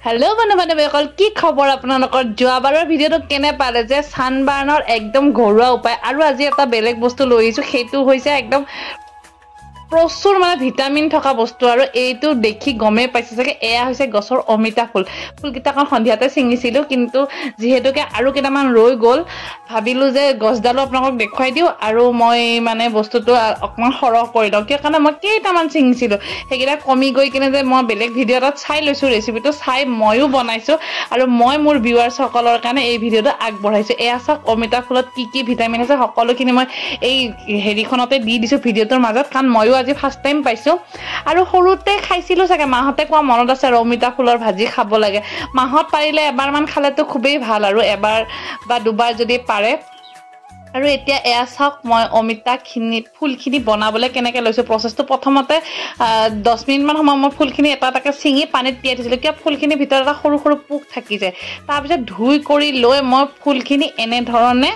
hello बন্ধু-বান্ধৱীসকল কি খবৰ আপোনালোকৰ যোৱাবাৰৰ ভিডিঅটো কেনে পালে যে সানবাৰ্ণৰ একদম ঘৰুৱা উপায় আৰু আজি এটা বেলেগ বস্তু লৈ আহিছো সেইটো হৈছে একদম প্ৰচুৰ মানে ভিটামিন থকা বস্তু আৰু এইটো দেখি গমে পাইছে যে এয়া হৈছে গছৰ অমিতা ফুল ফুলকিটাখন সন্ধিয়াতে ছিঙিছিলো কিন্তু যেহেতুকে আৰু কেটামান ৰৈ গল ভাবিলো যে গছডালো আপোনাক দেখুৱাই দিও আৰু মই মানে বস্তুটো অকমান সৰহ কৰি লওঁ কিয় কাৰণে মই কেইটামান ছিঙিছিলো হেগিটা কমি গৈ কিনে যে মই বেলেগ ভিডিঅ' এটাত চাই লৈছো ৰেচিপিটো চাই ময়ো বনাইছো আৰু মই মোৰ ভিউৱাৰ্ছ সকলৰ কাৰণে এই ভিডিঅ'টো আগবঢ়াইছো এয়া চাওক অমিতা ফুলত কি ভিটামিন আছে সকলোখিনি মই এই হেৰিখনতে দি দিছো ভিডিঅ'টোৰ মাজত কাৰণ ময়ো আজি ফাৰ্ষ্ট টাইম পাইছো আৰু সৰুতে খাইছিলো চাগে মাহতে কোৱা মনত আছে অমিতা ফুলৰ ভাজি খাব লাগে মাহত পাৰিলে এবাৰ মান খালেতো খুবেই ভাল আৰু এবাৰ বা দুবাৰ যদি পাৰে আৰু এতিয়া এয়া চাওক মই অমিতা ফুলখিনি বনাবলৈ কেনেকৈ লৈছো প্ৰচেছটো প্ৰথমতে 10 মিনিট মান সময় মই ফুলখিনি এটাকে ছিঙি পানীত তিয়াই দিছিলো কিয় ফুলখিনি ভিতৰত এটা সৰু সৰু পোক থাকি যায় তাৰপিছত ধুই কৰি লৈ মই ফুলখিনি এনে ধৰণে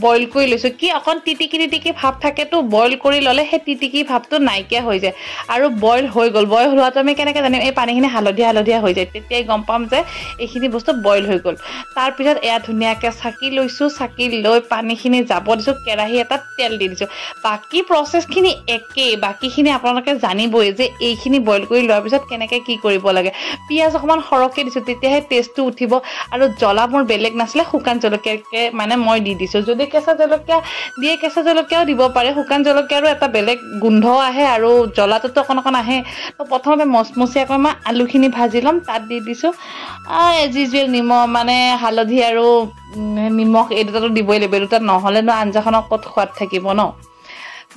বইল কৰি লৈছো কি অকন টিটিকি ভাব থাকেতো বইল কৰি ললে সেই টিটিকি ভাবটো নাইকিয়া হৈ যায় আৰু বইল হৈ গল বইল হোৱাটো আমি কেনেকৈ জানিম এই পানীখিনি হালধীয়া হৈ যায় তেতিয়াই গম পাম যে এইখিনি বস্তু বইল হৈ গল তাৰপিছত এয়া ধুনীয়াকৈ চাকি লৈছো চাকি লৈ পানীখিনি দিছো কেৰাহী এটা তেল দি দিছো বাকি প্ৰসেছখিনি একে বাকিখিনি আপোনালোকে জানিবই যে এইখিনি বইল কৰি লোৱাৰ পিছত কেনেকৈ কি কৰিব লাগে পিয়াজ অকমান সৰহকৈ দিছো তেতিয়াহে টেষ্টটো উঠিব আৰু জ্বলা মোৰ বেলেগ নাছিলে শুকান জলকীয়াকে মানে মই দি দিছো যদি কেঁচা জলকীয়া দিয়ে কেঁচা জলকীয়াও দিব পাৰে শুকান জলকীয়াৰো এটা বেলেগ গোন্ধ আহে আৰু জ্বলাটোতো অকণ আহে তো প্ৰথমতে মচমচীয়াকৈ মই আলুখিনি ভাজি ল'ম তাত দি দিছো এজ ইউজুৱেল নিমখ মানে হালধি আৰু নিমখ এই দুটাটো দিবই লাগিব দুটা নহ'লে আঞ্জাখনত কত সোৱাদ থাকিব ন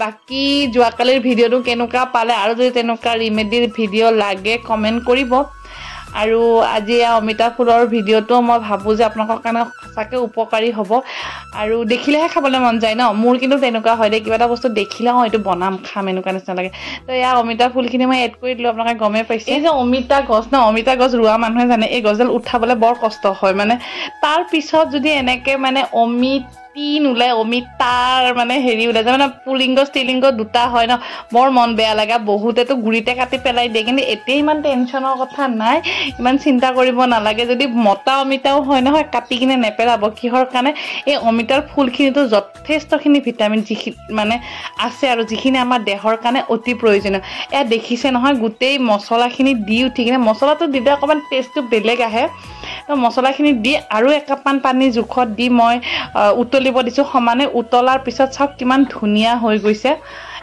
বাকি যোৱাকালিৰ ভিডিঅ'টো কেনেকুৱা পালে আৰু যদি তেনেকুৱা ৰিমেডিৰ ভিডিঅ' লাগে কমেণ্ট কৰিব আৰু আজি অমিতা ফুলৰ ভিডিঅ'টো মই ভাবো যে আপোনালোকৰ কাৰণে সঁচাকৈ উপকাৰী হ'ব আৰু দেখিলেহে খাবলৈ মন যায় ন মোৰ কিন্তু তেনেকুৱা হয় দে কিবা এটা বস্তু দেখিলে এইটো বনাম খাম এনেকুৱা নিচিনা লাগে তো এয়া অমিতা ফুলখিনি মই এড কৰি দিলোঁ আপোনালোকে গমেই পাইছে এই যে অমিতা গছ ৰোৱা মানুহে জানে এই গছডাল উঠাবলৈ বৰ কষ্ট হয় মানে তাৰ পিছত যদি এনেকৈ মানে নোলাই অমিতাৰ মানে হেৰি ওলাই যায় মানে পুলিংগ ষ্টিলিংগ দুটা হয় ন বৰ মন বেয়া লাগে বহুতেতো গুৰিতে কাটি পেলাই দিয়ে কিন্তু এতিয়া ইমান টেনশ্যনৰ কথা নাই ইমান চিন্তা কৰিব নালাগে যদি মতা অমিতাও হয় নহয় কাটি কিনে নেপেলাব কিহৰ কাৰণে এই অমিতাৰ ফুলখিনিতো যথেষ্টখিনি ভিটামিন যিখিনি মানে আছে আৰু যিখিনি আমাৰ দেহৰ কাৰণে অতি প্ৰয়োজনীয় এয়া দেখিছে নহয় গোটেই মছলাখিনি দি উঠি কিনে মছলাটো দিলে অকণমান টেষ্টটো বেলেগ আহে তো মছলাখিনি দি আৰু একাপমান পানী জোখত দি মই উতলিব দিছো সমানে উতলাৰ পিছত চাওক কিমান ধুনীয়া হৈ গৈছে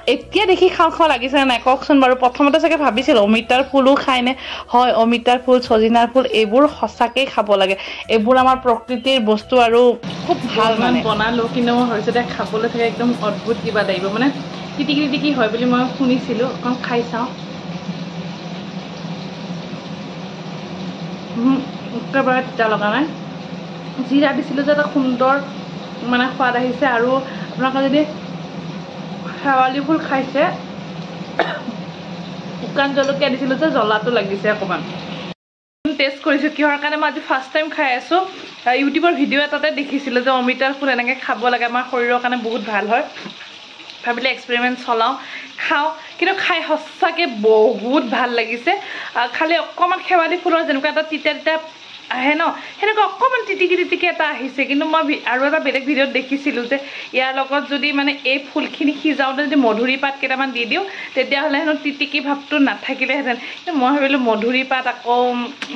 এতিয়া দেখি খাওঁ লাগিছে নাই কওকচোন বাৰু প্ৰথমতে চাগে ভাবিছিল অমিতাৰ ফুলো খায়নে হয় অমিতাৰ ফুল সজিনাৰ ফুল এইবোৰ সঁচাকৈ খাব লাগে এইবোৰ আমাৰ প্ৰকৃতিৰ বস্তু আৰু খুব ভাল মানে বনালো কিন্তু মই ভাবিছোঁ যে খাবলৈ থাকে একদম অদ্ভুত কিবা লাগিব মানে টিটিকি হয় বুলি মই শুনিছিলোঁ অকণ খাই চাওঁ একেবাৰে তিতা লগা নাই জিৰা দিছিলোঁ যে এটা সুন্দৰ মানে সোৱাদ আহিছে আৰু আপোনালোকে যদি শেৱালি ফুল খাইছে শুকান জলকীয়া দিছিলোঁ যে জ্বলাটো লাগিছে অকণমান টেষ্ট কৰিছোঁ কিহৰ কাৰণে মই আজি ফাৰ্ষ্ট টাইম খাই আছোঁ ইউটিউবৰ ভিডিঅ' এটাতে দেখিছিলোঁ যে অমিতাৰ ফুল এনেকৈ খাব লাগে আমাৰ শৰীৰৰ কাৰণে বহুত ভাল হয় ভাবিলে এক্সপেৰিমেণ্ট চলাওঁ খাওঁ কিন্তু খাই সঁচাকৈ বহুত ভাল লাগিছে খালি অকণমান শেৱালি ফুলৰ যেনেকুৱা এটা তিতা আহে ন সেনেকুৱা অকণমান টিটিকি এটা আহিছে কিন্তু মই আৰু এটা বেলেগ ভিডিঅ'ত দেখিছিলোঁ যে ইয়াৰ লগত যদি মানে এই ফুলখিনি সিজাওঁতে যদি মধুৰি পাত কেইটামান দি দিওঁ তেতিয়াহ'লে হেনো টিটিকি ভাৱটো নাথাকিলেহেঁতেন কিন্তু মই ভাবিলোঁ মধুৰি পাত আকৌ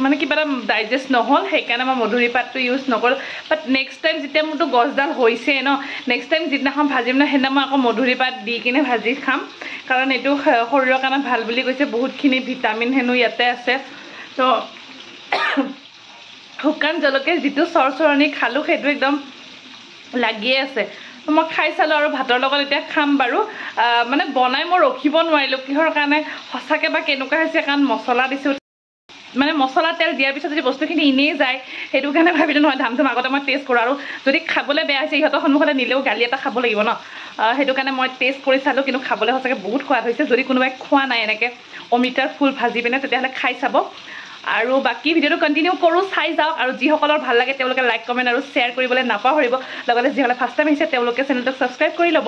মানে কিবা এটা ডাইজেষ্ট নহ'ল সেইকাৰণে মই মধুৰি পাতটো ইউজ নকৰোঁ বাট নেক্সট টাইম যেতিয়া মোৰতো গছডাল হৈছে ন নেক্সট টাইম যিদিনাখন ভাজিম ন সেইদিনা মই আকৌ মধুৰি পাত দি কিনে ভাজি খাম কাৰণ এইটো শৰীৰৰ কাৰণে ভাল বুলি কৈছে বহুতখিনি ভিটামিন হেনো ইয়াতে আছে তো শুকান জলকীয়া যিটো চৰচৰণি খালোঁ সেইটো একদম লাগিয়ে আছে মই খাই চালোঁ আৰু ভাতৰ লগত এতিয়া খাম বাৰু মানে বনাই মই ৰখিব নোৱাৰিলোঁ কিহৰ কাৰণে সঁচাকৈ বা কেনেকুৱা হৈছে কাৰণ মছলা দিছোঁ মানে মছলা তেল দিয়াৰ পিছত যদি বস্তুখিনি এনেই যায় সেইটো কাৰণে ভাবিলোঁ নহয় ধাম আগতে মই টেষ্ট কৰোঁ আৰু যদি খাবলৈ বেয়া হৈছে ইহঁতৰ সন্মুখতে নিলেও গালি এটা খাব লাগিব ন সেইটো কাৰণে মই টেষ্ট কৰি চালোঁ কিন্তু খাবলৈ সঁচাকৈ বহুত সোৱাদ হৈছে যদি কোনোবাই খোৱা নাই এনেকৈ অমিতাৰ ফুল ভাজি পিনে তেতিয়াহ'লে খাই চাব আৰু বাকি ভিডিঅ'টো কন্টিনিউ কৰোঁ চাই যাওক আৰু যিসকলৰ ভাল লাগে তেওঁলোকে লাইক কমেণ্ট আৰু শ্বেয়াৰ কৰিবলৈ নাপাহৰিব লগতে যিসকলে ফাৰ্ষ্ট টাইম আহিছে তেওঁলোকে চেনেলটোক ছাবস্ক্ৰাইব কৰি ল'ব